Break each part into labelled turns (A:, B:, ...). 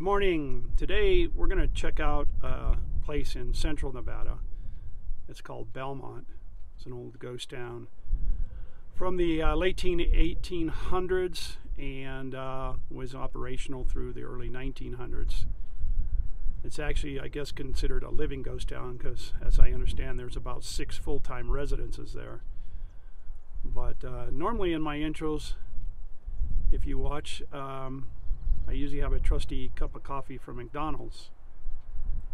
A: morning. Today we're going to check out a place in central Nevada. It's called Belmont. It's an old ghost town from the late 1800s and was operational through the early 1900s. It's actually, I guess, considered a living ghost town because, as I understand, there's about 6 full-time residences there. But normally in my intros, if you watch, I usually have a trusty cup of coffee from McDonald's.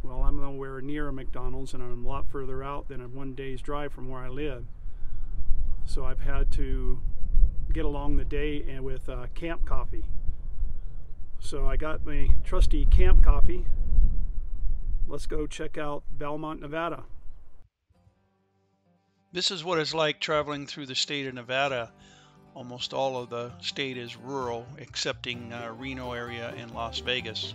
A: Well, I'm nowhere near a McDonald's, and I'm a lot further out than a 1 day's drive from where I live. So I've had to get along the day and with camp coffee. So I got my trusty camp coffee. Let's go check out Belmont, Nevada.
B: This is what it's like traveling through the state of Nevada. Almost all of the state is rural, excepting Reno area and Las Vegas.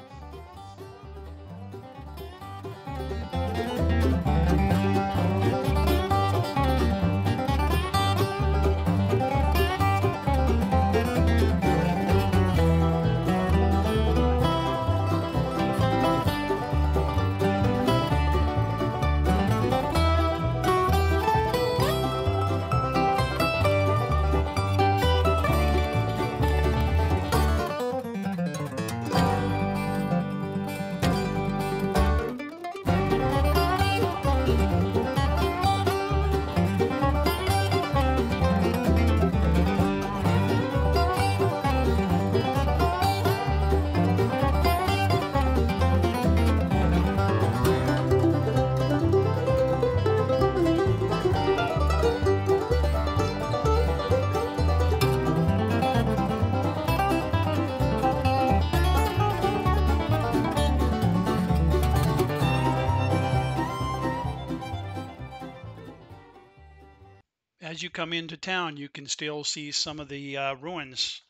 B: As you come into town, you can still see some of the ruins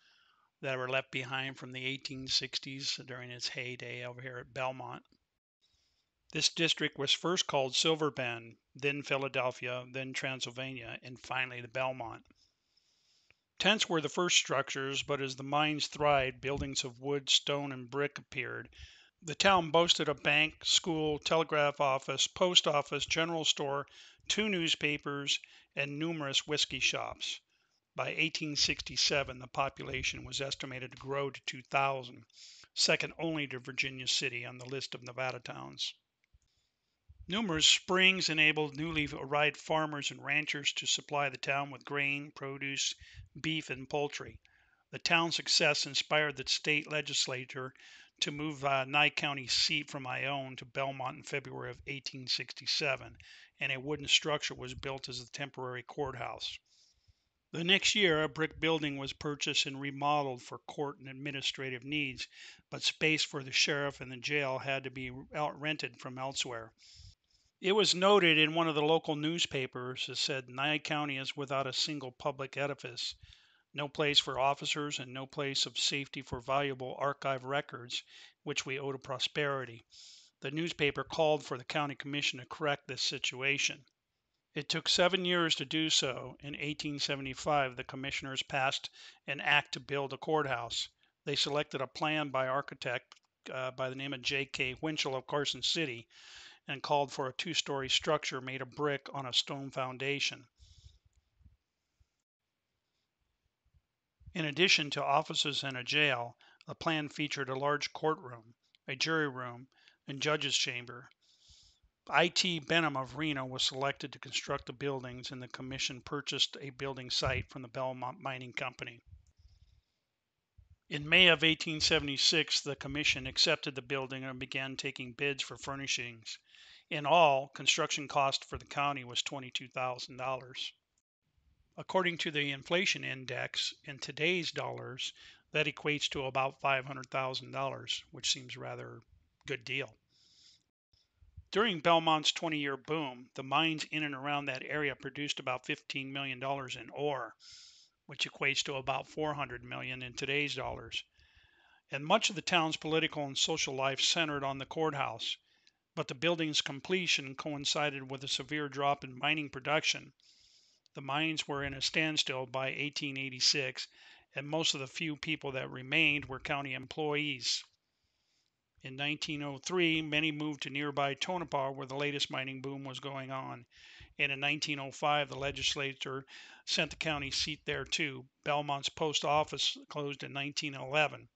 B: that were left behind from the 1860s during its heyday over here at Belmont. This district was first called Silver Bend, then Philadelphia, then Transylvania, and finally the Belmont. Tents were the first structures, but as the mines thrived, buildings of wood, stone, and brick appeared. The town boasted a bank, school, telegraph office, post office, general store, 2 newspapers, and numerous whiskey shops. By 1867, the population was estimated to grow to 2,000, second only to Virginia City on the list of Nevada towns. Numerous springs enabled newly arrived farmers and ranchers to supply the town with grain, produce, beef, and poultry. The town's success inspired the state legislature to move Nye County seat from Ione to Belmont in February of 1867, and a wooden structure was built as the temporary courthouse. The next year, a brick building was purchased and remodeled for court and administrative needs, but space for the sheriff and the jail had to be rented from elsewhere. It was noted in one of the local newspapers that said Nye County is without a single public edifice, no place for officers, and no place of safety for valuable archive records, which we owe to prosperity. The newspaper called for the county commission to correct this situation. It took 7 years to do so. In 1875, the commissioners passed an act to build a courthouse. They selected a plan by architect by the name of J.K. Winchell of Carson City and called for a 2-story structure made of brick on a stone foundation. In addition to offices and a jail, the plan featured a large courtroom, a jury room, and judge's chamber. I.T. Benham of Reno was selected to construct the buildings, and the commission purchased a building site from the Belmont Mining Company. In May of 1876, the commission accepted the building and began taking bids for furnishings. In all, construction cost for the county was $22,000. According to the inflation index, in today's dollars, that equates to about $500,000, which seems rather good deal. During Belmont's 20-year boom, the mines in and around that area produced about $15 million in ore, which equates to about $400 million in today's dollars. And much of the town's political and social life centered on the courthouse, but the building's completion coincided with a severe drop in mining production. The mines were in a standstill by 1886, and most of the few people that remained were county employees. In 1903, many moved to nearby Tonopah where the latest mining boom was going on. And in 1905, the legislature sent the county seat there too. Belmont's post office closed in 1911.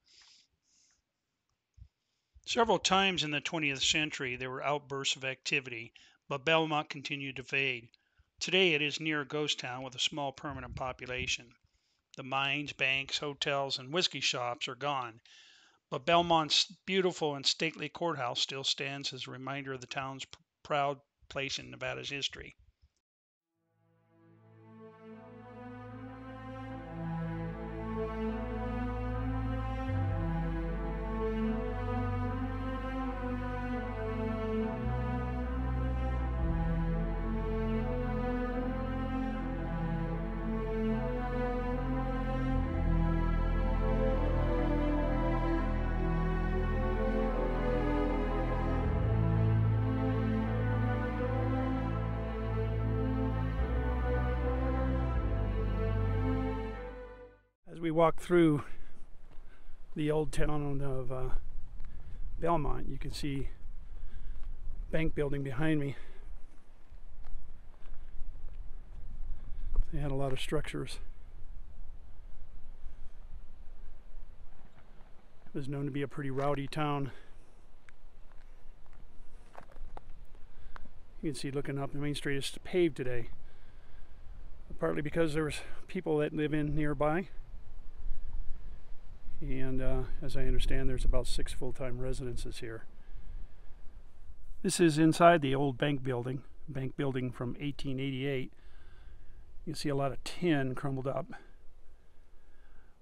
B: Several times in the 20th century, there were outbursts of activity, but Belmont continued to fade. Today, it is near a ghost town with a small permanent population. The mines, banks, hotels, and whiskey shops are gone, but Belmont's beautiful and stately courthouse still stands as a reminder of the town's proud place in Nevada's history.
A: As we walk through the old town of Belmont, you can see bank building behind me. They had a lot of structures. It was known to be a pretty rowdy town. You can see looking up the main street is paved today, partly because there was people that live in nearby. And as I understand, there's about 6 full-time residences here. This is inside the old bank building from 1888. You see a lot of tin crumbled up.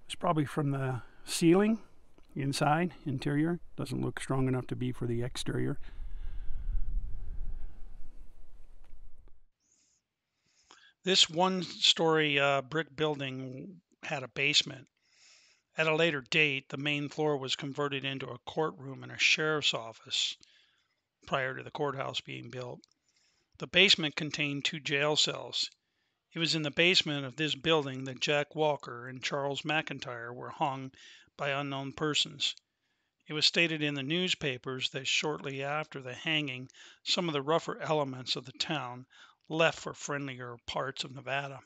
A: It's probably from the ceiling inside, interior. Doesn't look strong enough to be for the exterior.
B: This one-story brick building had a basement. At a later date, the main floor was converted into a courtroom and a sheriff's office prior to the courthouse being built. The basement contained 2 jail cells. It was in the basement of this building that Jack Walker and Charles McIntyre were hung by unknown persons. It was stated in the newspapers that shortly after the hanging, some of the rougher elements of the town left for friendlier parts of Nevada.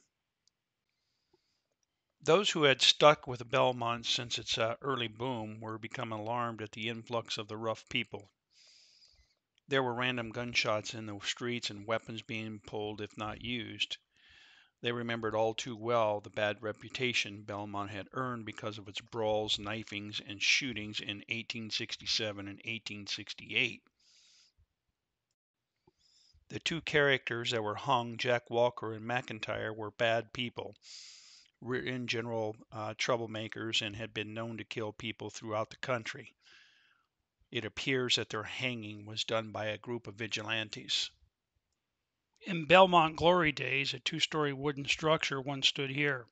B: Those who had stuck with Belmont since its early boom were becoming alarmed at the influx of the rough people. There were random gunshots in the streets and weapons being pulled if not used. They remembered all too well the bad reputation Belmont had earned because of its brawls, knifings, and shootings in 1867 and 1868. The 2 characters that were hung, Jack Walker and McIntyre, were bad people. Were in general troublemakers and had been known to kill people throughout the country. It appears that their hanging was done by a group of vigilantes. In Belmont glory days, a 2-story wooden structure once stood here.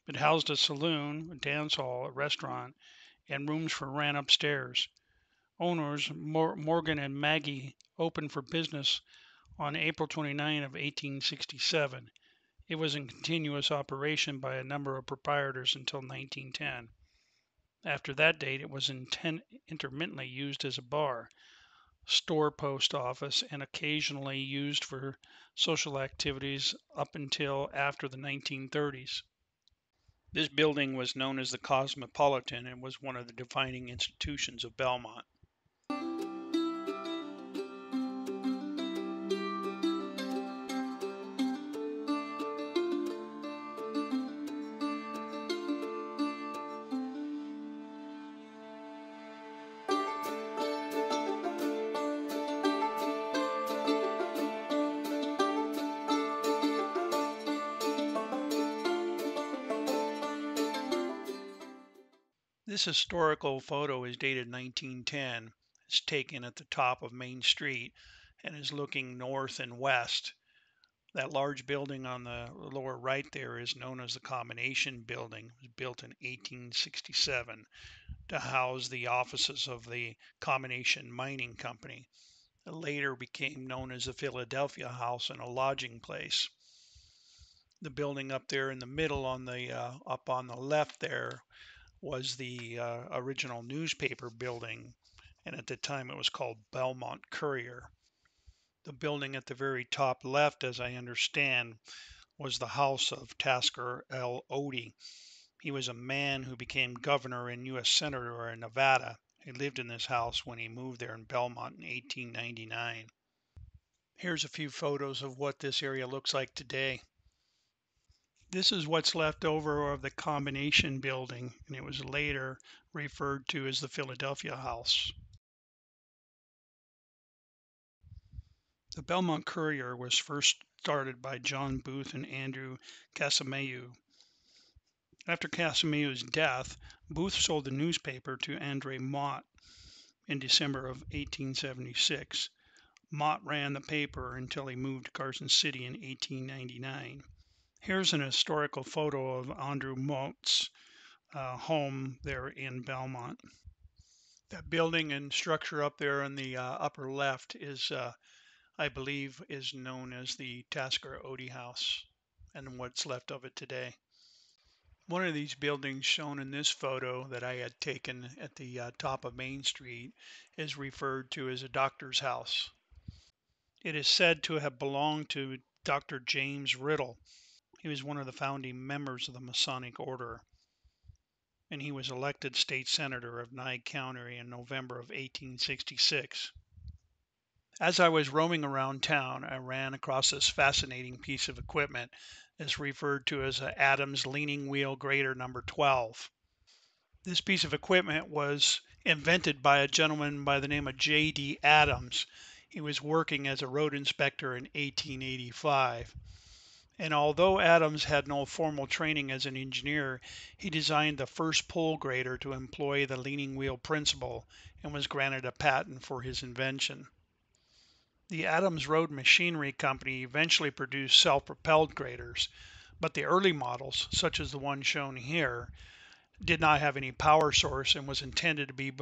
B: It housed a saloon, a dance hall, a restaurant, and rooms for rent upstairs. Owners Morgan and Maggie opened for business on April 29 of 1867. It was in continuous operation by a number of proprietors until 1910. After that date, it was intermittently used as a bar, store, post office, and occasionally used for social activities up until after the 1930s. This building was known as the Cosmopolitan and was one of the defining institutions of Belmont. This historical photo is dated 1910. It's taken at the top of Main Street and is looking north and west. That large building on the lower right there is known as the Combination Building. It was built in 1867 to house the offices of the Combination Mining Company. It later became known as the Philadelphia House and a lodging place. The building up there in the middle on the up on the left there was the original newspaper building, and at the time it was called Belmont Courier. The building at the very top left, as I understand, was the house of Tasker L. Odie. He was a man who became governor and U.S. Senator in Nevada. He lived in this house when he moved there in Belmont in 1899. Here's a few photos of what this area looks like today. This is what's left over of the combination building, and it was later referred to as the Philadelphia House. The Belmont Courier was first started by John Booth and Andrew Casameu. After Casameu's death, Booth sold the newspaper to Andre Mott in December of 1876. Mott ran the paper until he moved to Carson City in 1899. Here's an historical photo of Andrew Mott's home there in Belmont. That building and structure up there in the upper left is, I believe, is known as the Tasker Odie House, and what's left of it today. One of these buildings shown in this photo that I had taken at the top of Main Street is referred to as a doctor's house. It is said to have belonged to Dr. James Riddle. He was one of the founding members of the Masonic Order, and he was elected state senator of Nye County in November of 1866. As I was roaming around town, I ran across this fascinating piece of equipment. It's referred to as a Adams leaning wheel grader number 12. This piece of equipment was invented by a gentleman by the name of J.D. Adams. He was working as a road inspector in 1885. And although Adams had no formal training as an engineer, he designed the first pole grader to employ the leaning wheel principle and was granted a patent for his invention. The Adams Road Machinery Company eventually produced self-propelled graders, but the early models, such as the one shown here, did not have any power source and was intended to be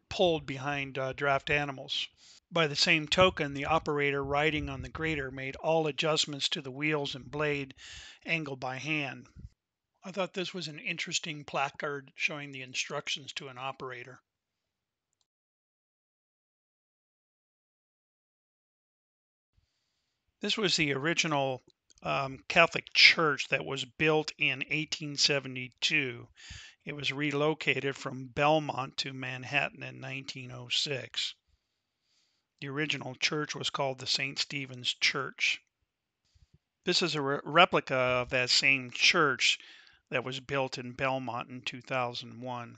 B: pulled behind draft animals. By the same token, the operator riding on the grader made all adjustments to the wheels and blade angle by hand. I thought this was an interesting placard showing the instructions to an operator. This was the original Catholic church that was built in 1872. It was relocated from Belmont to Manhattan in 1906. The original church was called the St. Stephen's Church. This is a replica of that same church that was built in Belmont in 2001.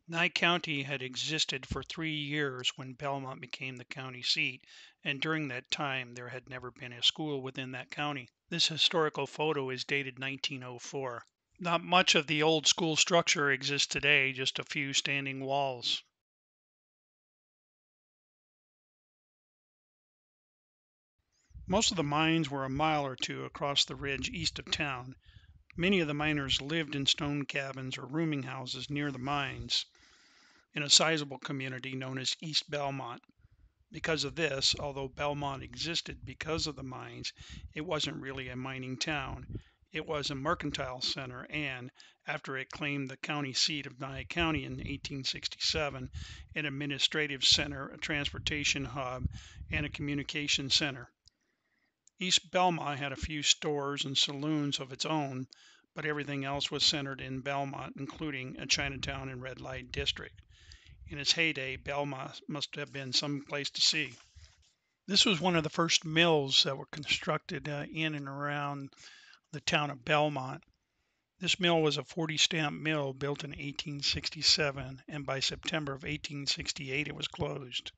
B: Nye County had existed for 3 years when Belmont became the county seat, and during that time there had never been a school within that county. This historical photo is dated 1904. Not much of the old school structure exists today, just a few standing walls. Most of the mines were a mile or two across the ridge east of town. Many of the miners lived in stone cabins or rooming houses near the mines in a sizable community known as East Belmont. Because of this, although Belmont existed because of the mines, it wasn't really a mining town. It was a mercantile center and, after it claimed the county seat of Nye County in 1867, an administrative center, a transportation hub, and a communication center. East Belmont had a few stores and saloons of its own, but everything else was centered in Belmont, including a Chinatown and red light district. In its heyday, Belmont must have been some place to see. This was one of the first mills that were constructed in and around the town of Belmont. This mill was a 40 stamp mill built in 1867, and by September of 1868 it was closed.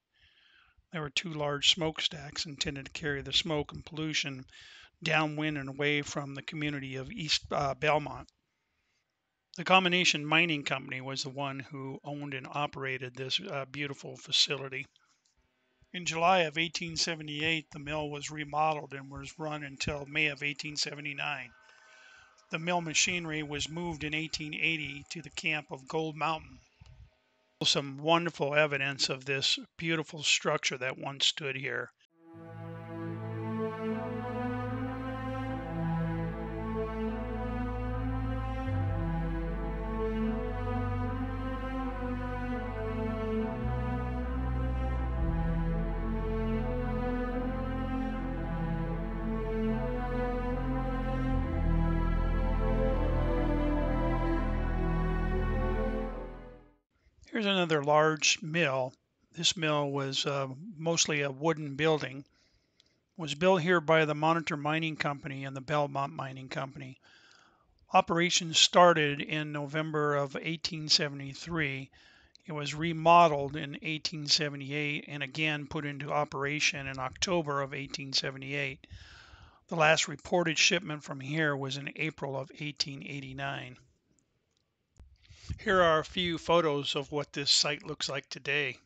B: There were 2 large smokestacks intended to carry the smoke and pollution downwind and away from the community of East Belmont. The Combination Mining Company was the one who owned and operated this beautiful facility. In July of 1878, the mill was remodeled and was run until May of 1879. The mill machinery was moved in 1880 to the camp of Gold Mountain. Some wonderful evidence of this beautiful structure that once stood here. Here's another large mill. This mill was mostly a wooden building. It was built here by the Monitor Mining Company and the Belmont Mining Company. Operations started in November of 1873. It was remodeled in 1878 and again put into operation in October of 1878. The last reported shipment from here was in April of 1889. Here are a few photos of what this site looks like today.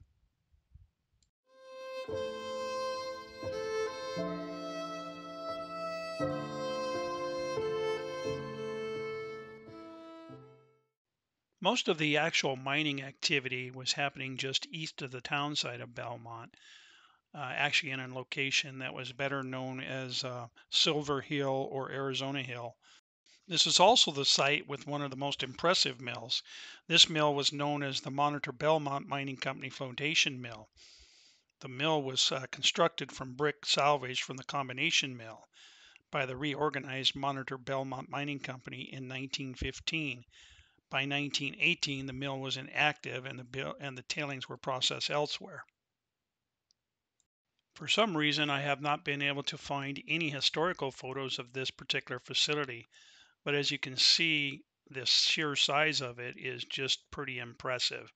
B: Most of the actual mining activity was happening just east of the town site of Belmont, actually in a location that was better known as Silver Hill or Arizona Hill. This is also the site with one of the most impressive mills. This mill was known as the Monitor Belmont Mining Company Flotation Mill. The mill was constructed from brick salvaged from the combination mill by the reorganized Monitor Belmont Mining Company in 1915. By 1918, the mill was inactive and the tailings were processed elsewhere. For some reason, I have not been able to find any historical photos of this particular facility, but as you can see, the sheer size of it is just pretty impressive.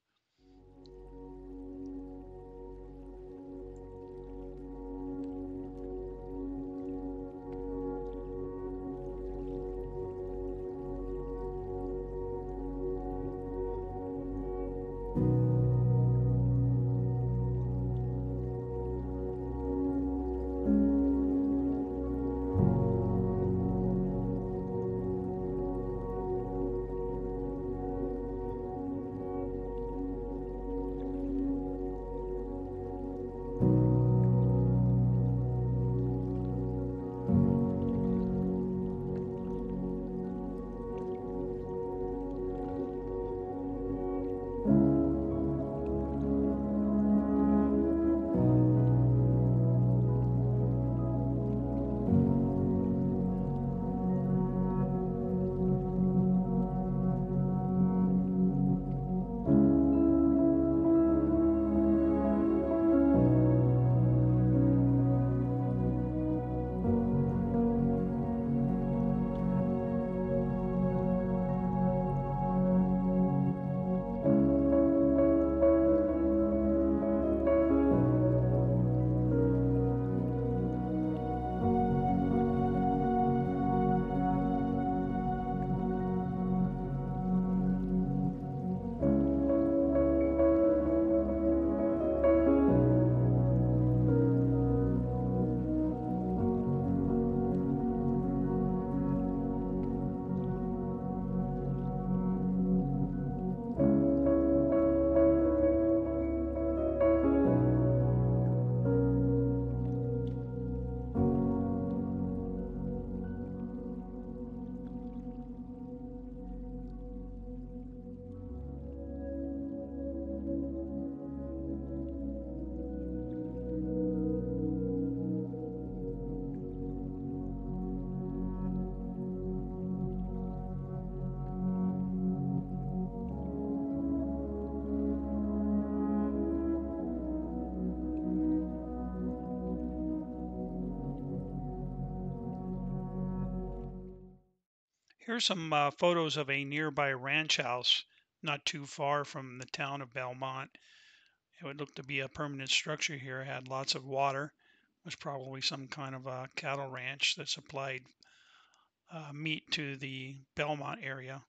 B: Here's some photos of a nearby ranch house not too far from the town of Belmont. It would look to be a permanent structure here. It had lots of water. It was probably some kind of a cattle ranch that supplied meat to the Belmont area.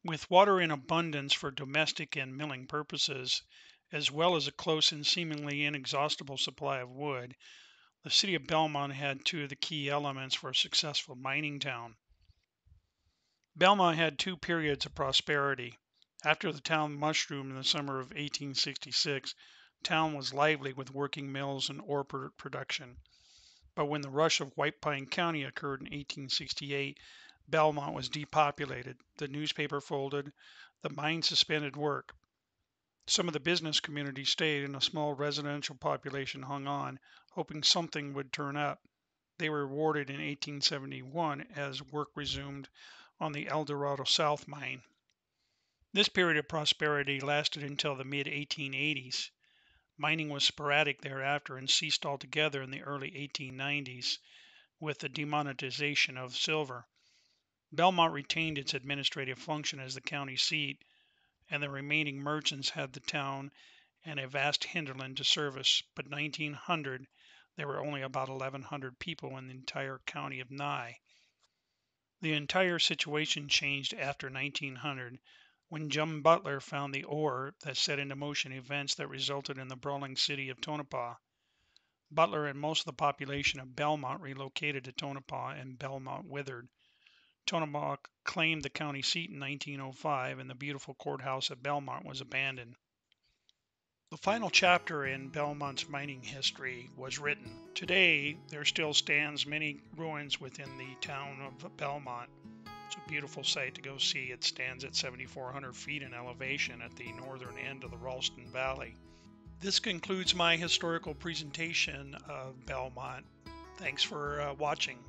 B: With water in abundance for domestic and milling purposes, as well as a close and seemingly inexhaustible supply of wood, the city of Belmont had two of the key elements for a successful mining town. Belmont had two periods of prosperity. After the town mushroomed in the summer of 1866, town was lively with working mills and ore production. But when the rush of White Pine County occurred in 1868, Belmont was depopulated. The newspaper folded. The mine suspended work. Some of the business community stayed, and a small residential population hung on, hoping something would turn up. They were rewarded in 1871 as work resumed on the El Dorado South mine. This period of prosperity lasted until the mid-1880s. Mining was sporadic thereafter and ceased altogether in the early 1890s with the demonetization of silver. Belmont retained its administrative function as the county seat, and the remaining merchants had the town and a vast hinterland to service, but in 1900 there were only about 1,100 people in the entire county of Nye. The entire situation changed after 1900 when John Butler found the ore that set into motion events that resulted in the brawling city of Tonopah. Butler and most of the population of Belmont relocated to Tonopah, and Belmont withered. Tonopah claimed the county seat in 1905, and the beautiful courthouse at Belmont was abandoned. The final chapter in Belmont's mining history was written. Today, there still stands many ruins within the town of Belmont. It's a beautiful sight to go see. It stands at 7,400 feet in elevation at the northern end of the Ralston Valley. This concludes my historical presentation of Belmont. Thanks for watching.